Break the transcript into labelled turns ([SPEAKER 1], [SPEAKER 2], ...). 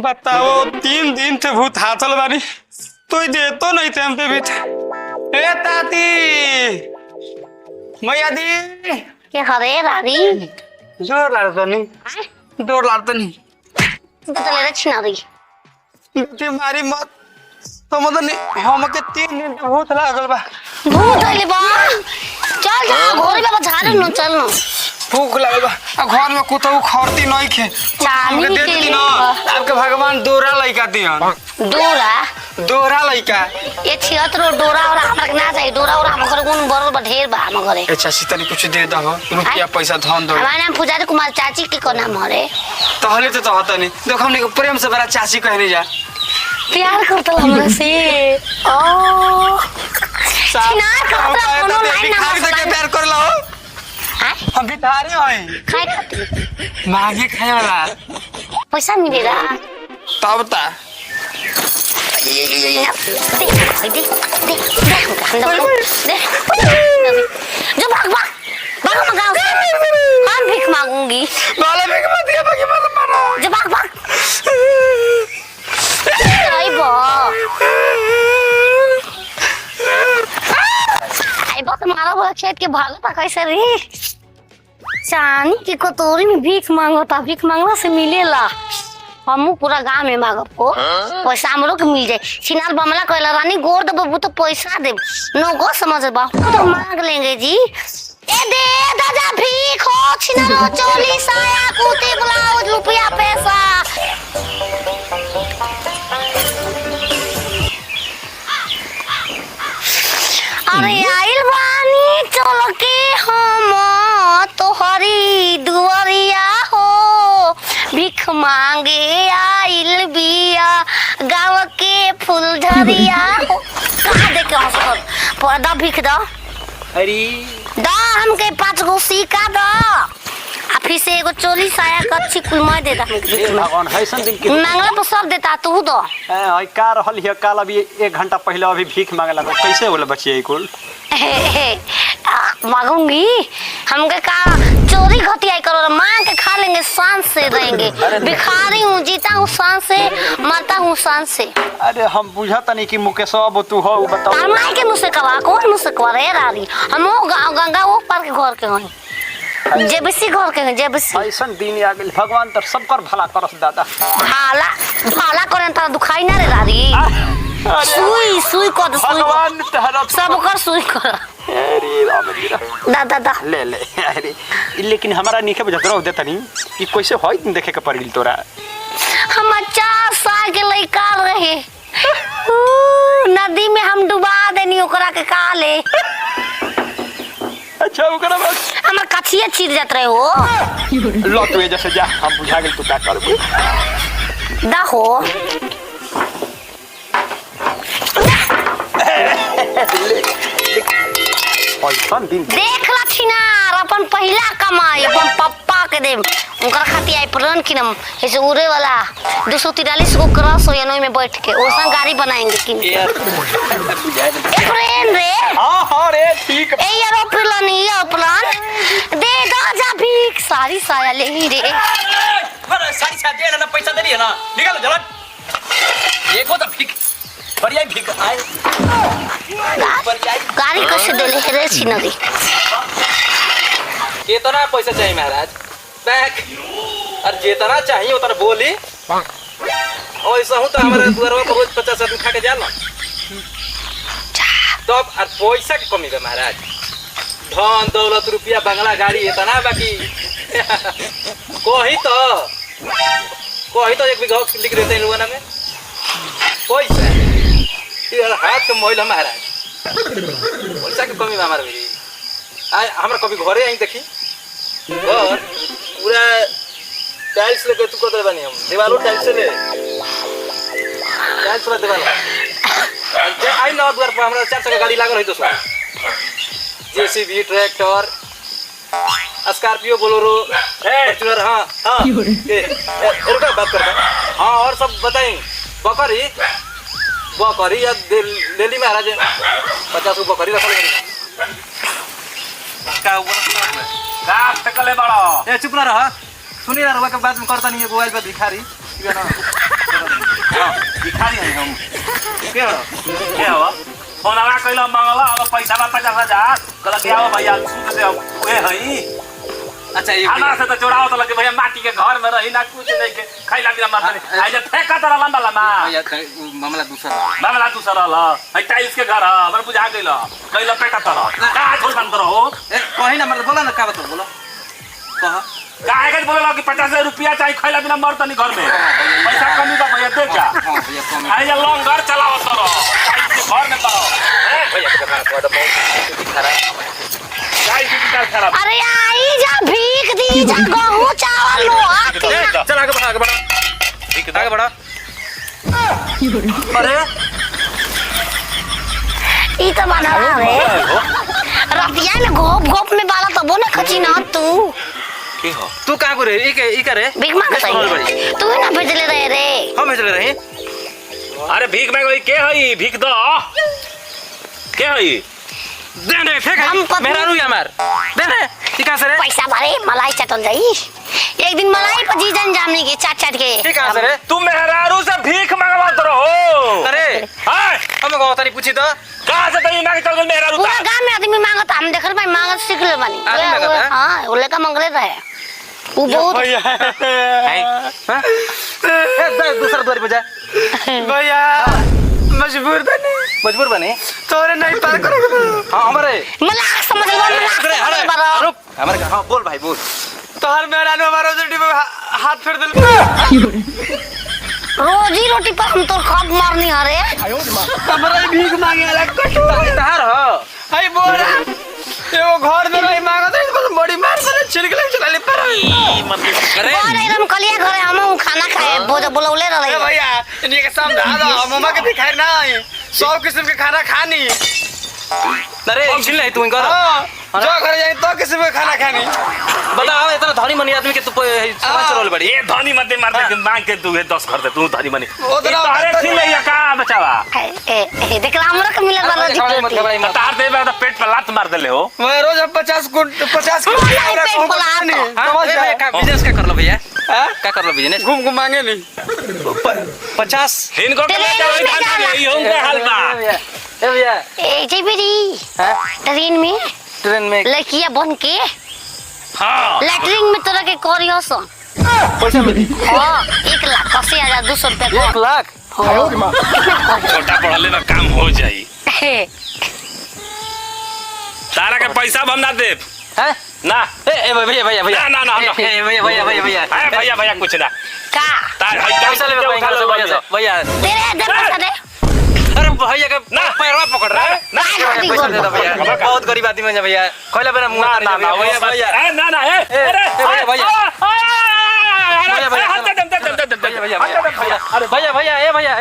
[SPEAKER 1] बताओ 3 दिन से भूत हाथल बानी तू दे तो नहीं थे हमसे भी ए ताती मैया दी
[SPEAKER 2] के हरे रानी
[SPEAKER 1] जोर लाड़ता नहीं जोर लाड़ता नहीं
[SPEAKER 2] चले रे छिनारी
[SPEAKER 1] ते मारी मत समझ नहीं हम के 3 दिन से भूत लागल बा
[SPEAKER 2] भूत आइले बा चल जा घोड़ी बाबा झाड़ न चल न
[SPEAKER 1] भूख लागल बा घर में कुतौ खरती नहीं खे
[SPEAKER 2] चानी
[SPEAKER 1] दे दी ना आपके भगवान दोरा लइका दिहन दोरा लइका
[SPEAKER 2] ये छियतरो डोरा और हमरा के ना चाहिए डोरा और हम घर गुण बरल ढेर बा हम घरे
[SPEAKER 1] अच्छा सीतनी कुछ दे दहो रुपया पैसा धन दो
[SPEAKER 2] हमारा नाम पुजारी कुमार चाची के को नाम हरे
[SPEAKER 1] तहले तो होता नहीं देखो हमने प्रेम से बड़ा चाची कहने जा
[SPEAKER 2] प्यार करता हमरा से ओ चिनार करता कोनो लाइन ना
[SPEAKER 1] के प्यार कर लो हम भिखारी हई
[SPEAKER 2] खाए खाती
[SPEAKER 1] मांगे खाए वाला
[SPEAKER 2] पैसा मिलेगा
[SPEAKER 1] तब ता
[SPEAKER 2] जो भाग भाग भाग गाँव से हम भीख मांगूंगी
[SPEAKER 1] बाले भीख मत दिया बाकी मत मारो
[SPEAKER 2] जो भाग भाग तुम्हारा बोला खेत के भागता कैसे रे चानी की कटोरी में भीख मांगता भीख मांगना से मिलेला हमू पूरा गांव में मांगब को पैसा हमरो के मिल जाए छिनाल बमला कहला रानी गोर दबू तो पैसा दे नोगो समझ बा तो मांग लेंगे जी ए दे दादा भीख हो छिनाल चोली साया कुर्ती ब्लाउज रुपया पैसा अरे आइल बानी चल के हम तोहरी दुआरिया हो भीख मांगे आइल बिया गाँव के फूलझरिया हो कहाँ दे के हंस पर्दा भीख दो
[SPEAKER 1] अरे
[SPEAKER 2] दा हमके 5 गो सिक्का दो फिर से एगो चोली साया कच्ची कुल मैं दे दा
[SPEAKER 3] भगवान हैसन दिन के
[SPEAKER 2] मांगला तो सब देता तू दो
[SPEAKER 3] ए का रहल हिय काल अभी 1 घंटा पहले अभी भीख मांगे लगा कैसे होला बचिए कुल
[SPEAKER 2] मांगूंगी हमके का चोरी घटिया करो मांग के खा लेंगे शान से रहेंगे भिखारी हूँ जीता हूँ शान से मरता हूँ शान से
[SPEAKER 3] अरे हम बुझता नहीं कि मुकेश अब तू हो बताओ
[SPEAKER 2] माई के मुँह से कवा कौन मुँह से कवा रे रानी हम वो गाँव गंगा वो पार के घर के हई जेबसी घर के हई जेबसी
[SPEAKER 3] ऐसन दिन आ गेल भगवान तर सब कर भला करस दादा
[SPEAKER 2] भाला भाला करे त दुखाई ना रे रानी सुई सुई को दो सुई
[SPEAKER 3] भगवान तहरा
[SPEAKER 2] सब कर सुई कर
[SPEAKER 3] अरे राम दा
[SPEAKER 2] दा दा
[SPEAKER 3] ले ले अरे लेकिन हमारा नीचे बुझत रहो देता नहीं कि कैसे होई देखे के पड़ गेल तोरा
[SPEAKER 2] हम 4 साल के लइका रहे नदी में हम डुबा देनी ओकरा के काले
[SPEAKER 3] अच्छा ओकरा बस
[SPEAKER 2] हमर कछिए चीर जात रहे हो
[SPEAKER 3] लो तू जैसे जा हम बुझा गेल तू का करबे
[SPEAKER 2] दा हो
[SPEAKER 3] ऐसन दिन
[SPEAKER 2] देख ला छिनार अपन पहला कमाई अपन पप्पा के दे उनका खाती आई प्रण की नम ऐसे उड़े वाला 243 को क्रॉस हो यानो में बैठ के ओसन गाड़ी बनाएंगे कि फ्रेंड रे
[SPEAKER 3] हां रे ठीक
[SPEAKER 2] ए एरोप्लेन ये एरोप्लेन दे दो जा भीख सारी साया ले ही रे
[SPEAKER 4] अरे सारी साया दे ना पैसा दे रही है ना निकालो जल्दी देखो तो भीख बढ़िया भीख आए
[SPEAKER 2] गाड़ी कैसे दे ले रे छिनरी
[SPEAKER 4] कितना पैसा चाहिए महाराज बैक और जितना चाहिए उतना बोली और ऐसा हूं तो हमारे द्वारा पर रोज 50 आदमी खा के जाला तो अब पैसा की कमी है महाराज धन दौलत रुपया बंगला गाड़ी इतना बाकी कोई तो एक बिघा लिख देते हैं लोगों में पैसा ये हाथ के मोइल महाराज पैसा की कमी है हमारे भी आज हमरा कभी घरे आई देखी घर पूरा टाइल्स लेके तू कर बनी हम दीवारों टाइल्स ले टाइल्स वाला दीवार आई ना द्वार पर हमरा 4 चक्का गाड़ी लागल है दोस्तों JCB tractor Scorpio Bolero Fortuner हां रुका बात करते हैं हां और सब बताएं बकरी या ले ली महाराज 50 को बकरी रख ले का
[SPEAKER 3] रात तकले बड़ा
[SPEAKER 4] ए चुप ना रहा सुनी ना रहा के बाद में करता नहीं है मोबाइल पे भिखारी ठीक है ना
[SPEAKER 5] भिखारी है हम के हो फोन आवा कइला मंगला अब पैसा बा 50,000 कहला के आओ भैया सूद दे ओए हई
[SPEAKER 4] अच्छा ये
[SPEAKER 5] हमारा से तो चोराओ तो लगे भैया माटी के घर में रही ना कुछ नहीं के खैला बिना मरने आई जे फेंका तोरा लंबा लंबा
[SPEAKER 4] भैया मामला दूसरा
[SPEAKER 5] मामला दूसरा ल हई टाइल्स के घर हमर बुझा गइल कइला पेटा तोरा का छोड़ बंद रहो
[SPEAKER 4] कहीं ना मतलब बोला ना का बता बोलो कहा
[SPEAKER 5] काहे के बोले कि 50,000 रुपया चाहिए खैला बिना मर तनी घर में पैसा कमी बा भैया दे जा
[SPEAKER 4] हां भैया कम
[SPEAKER 5] आई जे लंगर चलाओ तोरा टाइल्स के घर में करो
[SPEAKER 4] भैया के खाना पड़ा बहुत खराब
[SPEAKER 5] टाइल्स की खराब
[SPEAKER 2] अरे आई जा भीख दी जा गहूं चावल लो आती
[SPEAKER 4] चल आगे बढ़ा आगे बढ़ा अरे
[SPEAKER 2] ई तो बना रे रतिया में गोप में बाला तबो ना खची ना तू
[SPEAKER 4] तू कहां को रे ई करे
[SPEAKER 2] भीख मांग सही तू ही ना भेजले रहे रे
[SPEAKER 4] हम भेजले रही
[SPEAKER 5] अरे भीख मांगो के हई भीख दो के हई
[SPEAKER 4] दे दे फेंक
[SPEAKER 2] हम पत्नी-
[SPEAKER 4] मेरा रू हमार दे दे ई कहां से रे
[SPEAKER 2] पैसा भरे मलाई चटल जाई एक दिन मलाई पर जीजन जामनी के चाट के
[SPEAKER 4] ई कहां से रे
[SPEAKER 5] तू मेहरारू से भीख मांगवा रहो
[SPEAKER 4] अरे
[SPEAKER 5] हां
[SPEAKER 4] हम को तारी पूछी तो
[SPEAKER 5] कहां से तई मांग चल मेहरारू
[SPEAKER 2] पूरा गांव में आदमी मांगत हम देखल भाई मांगत सीख ले बानी
[SPEAKER 4] आदमी मांगत है?
[SPEAKER 2] हां वो लेका मंगले रहे वो बहुत
[SPEAKER 1] भैया
[SPEAKER 4] हां ए दूसरा द्वार पे जा
[SPEAKER 1] भैया मजबूर बने
[SPEAKER 4] मजबूर बने
[SPEAKER 1] तोरे नहीं पार करोगे
[SPEAKER 4] हां हमारे
[SPEAKER 2] मला समझ लो
[SPEAKER 4] अरे
[SPEAKER 2] मला
[SPEAKER 4] रुक हमारे हां बोल भाई बोल
[SPEAKER 1] तोहर मेहरान हमारा रोटी पे हाथ फेर दिल
[SPEAKER 2] रोजी रोटी पर हम तो खप मारनी हरे
[SPEAKER 1] हमारा भीख मांगे अलग
[SPEAKER 4] तहार हो
[SPEAKER 1] हाय बोल एगो घर में रही मांगत है बस बड़ी मार मारे छिलक ले चला ले पर
[SPEAKER 4] अरे
[SPEAKER 2] और एकदम कलिया घरे हम खाना खाए बोलौले
[SPEAKER 1] ए
[SPEAKER 2] रहे
[SPEAKER 1] भैया इन्हीं के समझा दो मम्मा के दिखाई ना 100 किस्म के खाना खानी
[SPEAKER 4] अरे छिल नहीं तू कर
[SPEAKER 1] हां जो घर जाए तो किस्म के खाना खानी
[SPEAKER 4] बता इतना धनी मनी आदमी के तू समझ चल बड़ी
[SPEAKER 5] ए धनी मत दे मार दे मांग के तू 10 कर दे तू धनी मनी
[SPEAKER 1] उतना
[SPEAKER 5] अरे ठीक है का बचावा
[SPEAKER 2] ए देख हमरा के मिलल बा रोजी
[SPEAKER 4] मत
[SPEAKER 2] रोटी
[SPEAKER 4] घबराई मत
[SPEAKER 5] तार दे बा पेट पे लात मार देले हो
[SPEAKER 1] मैं रोज 50
[SPEAKER 2] नहीं, पेट फुला तो।
[SPEAKER 1] समझ
[SPEAKER 4] ए,
[SPEAKER 1] जाए
[SPEAKER 4] का बिजनेस का कर लो भैया
[SPEAKER 1] हां
[SPEAKER 4] का कर लो बिजनेस
[SPEAKER 1] घूम घूम मांगे नहीं
[SPEAKER 4] 50
[SPEAKER 5] इनको के ले जाओ धान में ई होंगे हाल बा
[SPEAKER 4] ए भैया
[SPEAKER 2] ए जेबीरी
[SPEAKER 4] हां
[SPEAKER 2] ट्रेन में
[SPEAKER 4] ट्रेन में
[SPEAKER 2] लड़कियां बन के
[SPEAKER 5] हां
[SPEAKER 2] लैटरिन में तोरा के करियो सो
[SPEAKER 4] पैसा मिली
[SPEAKER 2] हां 1,80,200 रुपया
[SPEAKER 4] 1 लाख
[SPEAKER 5] छोटा पढ़ले में काम हो जाई तारा के पैसा हम ना दे
[SPEAKER 4] हैं
[SPEAKER 5] ना
[SPEAKER 4] ए भैया भैया भैया
[SPEAKER 5] ना, ना, ना, ना।
[SPEAKER 4] ए भैया
[SPEAKER 5] है भैया भैया कुछ ना
[SPEAKER 2] का
[SPEAKER 5] तार हई
[SPEAKER 4] पैसा ले
[SPEAKER 5] उठा लो
[SPEAKER 4] भैया से भैया
[SPEAKER 2] तेरे दे पैसा दे
[SPEAKER 4] अरे भैया के
[SPEAKER 5] ना।
[SPEAKER 4] पैरवा पकड़ रहा है
[SPEAKER 5] ना
[SPEAKER 4] पैसा दे दो भैया बहुत गरीब आदमी है भैया खोला बिना मुंह
[SPEAKER 5] ना ना ना
[SPEAKER 4] भैया भैया
[SPEAKER 5] ए ना ना ए
[SPEAKER 4] ए,
[SPEAKER 5] अरे
[SPEAKER 4] भैया, भैया।
[SPEAKER 5] भैया
[SPEAKER 4] भैया, भैया,
[SPEAKER 5] भैया
[SPEAKER 4] भैया भैया भैया ए भैया